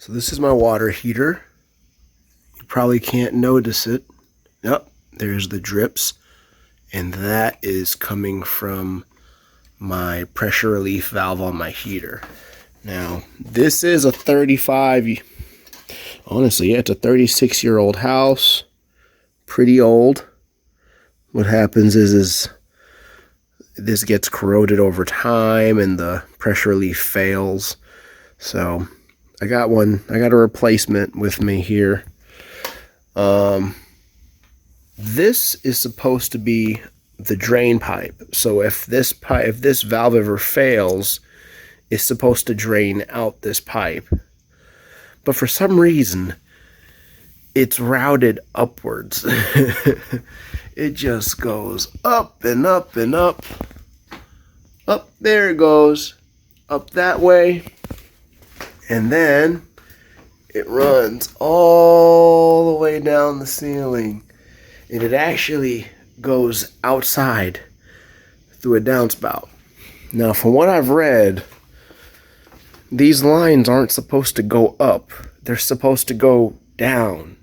So this is my water heater. You probably can't notice it. Yep, there's the drips. And that is coming from my pressure relief valve on my heater. Now, this is a 35, honestly, yeah, it's a 36-year-old house. Pretty old. What happens is this gets corroded over time and the pressure relief fails. So I got a replacement with me here. This is supposed to be the drain pipe. So if this valve ever fails, it's supposed to drain out this pipe. But for some reason, it's routed upwards. It just goes up and up and up. Up, there it goes. Up that way. And then it runs all the way down the ceiling. And it actually goes outside through a downspout. Now, from what I've read, these lines aren't supposed to go up. They're supposed to go down.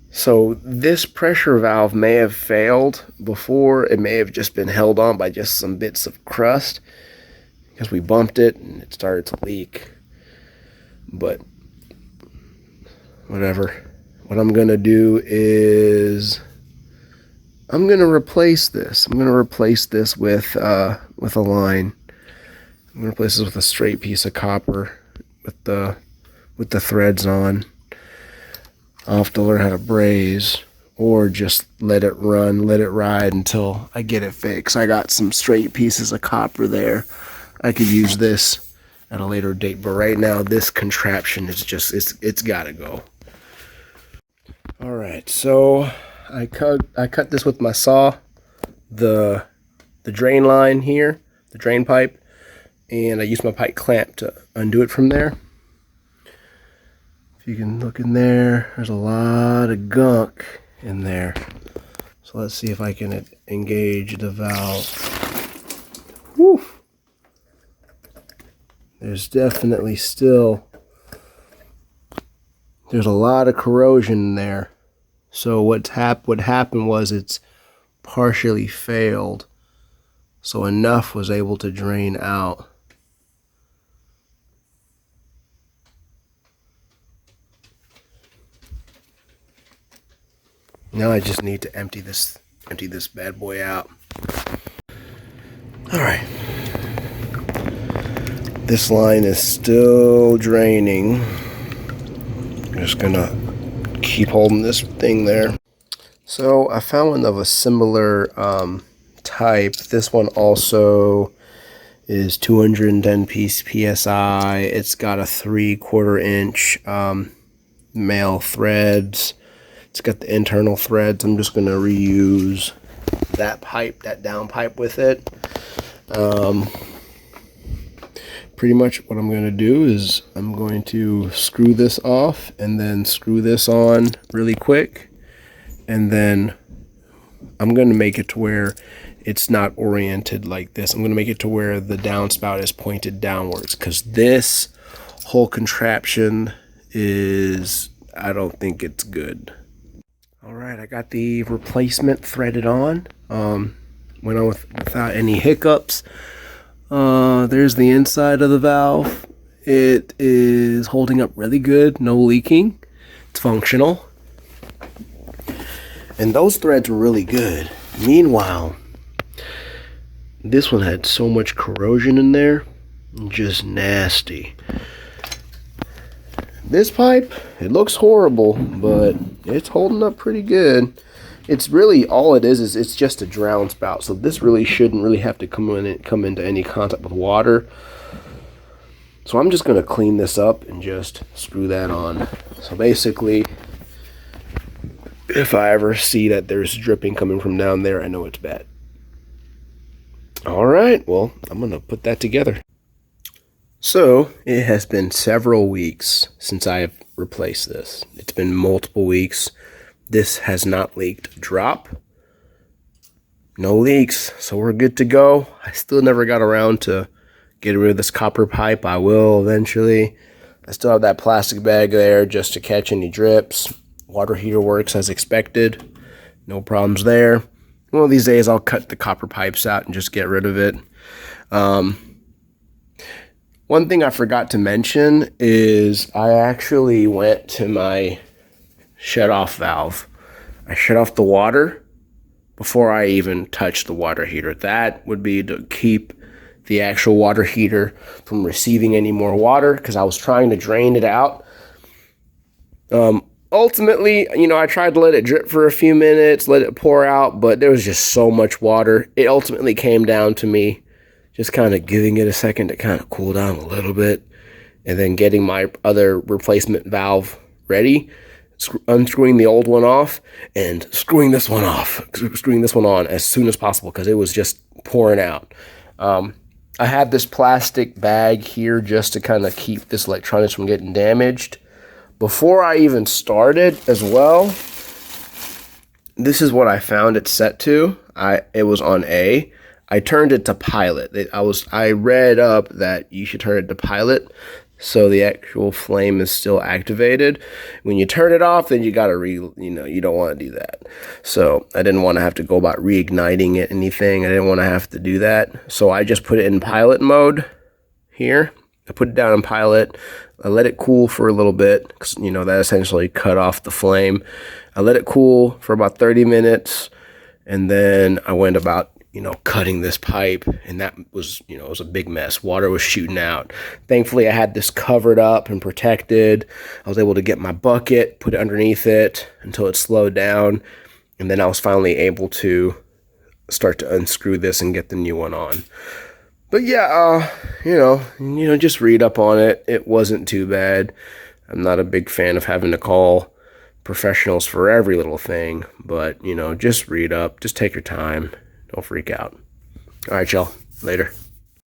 So this pressure valve may have failed before. It may have just been held on by just some bits of crust because we bumped it and it started to leak. But whatever. What I'm going to do is I'm going to replace this. I'm going to replace this with a line. I'm going to replace this with a straight piece of copper with the threads on. I'll have to learn how to braze or just let it run, let it ride until I get it fixed. I got some straight pieces of copper there. I could use this at a later date, but right now this contraption is just, it's got to go. All right, so I cut this with my saw, the drain line here, the drain pipe, and I used my pipe clamp to undo it from there. If you can look in there, there's a lot of gunk in there. So let's see if I can engage the valve. Whew. There's definitely still, there's a lot of corrosion in there. So what happened was it's partially failed. So enough was able to drain out. Now I just need to empty this bad boy out. All right. This line is still draining. I'm just gonna keep holding this thing there. So I found one of a similar type. This one also is 210 psi. It's got a 3/4 inch male threads. It's got the internal threads. I'm just going to reuse that pipe, that down pipe with it. Pretty much what I'm going to do is I'm going to screw this off and then screw this on really quick. And then I'm going to make it to where it's not oriented like this. I'm going to make it to where the downspout is pointed downwards, because this whole contraption is, I don't think it's good. All right, I got the replacement threaded on. Went on without any hiccups. There's the inside of the valve. It is holding up really good, no leaking. It's functional. And those threads were really good. Meanwhile, this one had so much corrosion in there, just nasty. This pipe, it looks horrible, but it's holding up pretty good. It's really, all it is it's just a drown spout. So this really shouldn't really have to come into any contact with water. So I'm just going to clean this up and just screw that on. So basically, if I ever see that there's dripping coming from down there, I know it's bad. All right, well, I'm going to put that together. So it has been several weeks since I have replaced this. It's been multiple weeks. This has not leaked a drop. No leaks, so we're good to go. I still never got around to getting rid of this copper pipe. I will eventually. I still have that plastic bag there just to catch any drips. Water heater works as expected. No problems there. One of these days I'll cut the copper pipes out and just get rid of it. One thing I forgot to mention is I actually went to my shut-off valve. I shut off the water before I even touched the water heater. That would be to keep the actual water heater from receiving any more water, because I was trying to drain it out. Ultimately, I tried to let it drip for a few minutes, let it pour out, but there was just so much water. It ultimately came down to me just kind of giving it a second to kind of cool down a little bit, and then getting my other replacement valve ready, unscrewing the old one off and screwing this one on as soon as possible, because it was just pouring out. I had this plastic bag here just to kind of keep this electronics from getting damaged. Before I even started as well, this is what I found it set to. It was on A. I turned it to pilot. I read up that you should turn it to pilot so the actual flame is still activated. When you turn it off, then you gotta you don't want to do that. So I didn't want to have to go about reigniting it, anything. I didn't want to have to do that. So I just put it in pilot mode here. I put it down in pilot. I let it cool for a little bit, because that essentially cut off the flame. I let it cool for about 30 minutes, and then I went about cutting this pipe, and that was, it was a big mess. Water was shooting out. Thankfully, I had this covered up and protected. I was able to get my bucket, put it underneath it until it slowed down, and then I was finally able to start to unscrew this and get the new one on. But yeah, just read up on it. It wasn't too bad. I'm not a big fan of having to call professionals for every little thing, but just read up, just take your time. Don't freak out. All right, y'all. Later.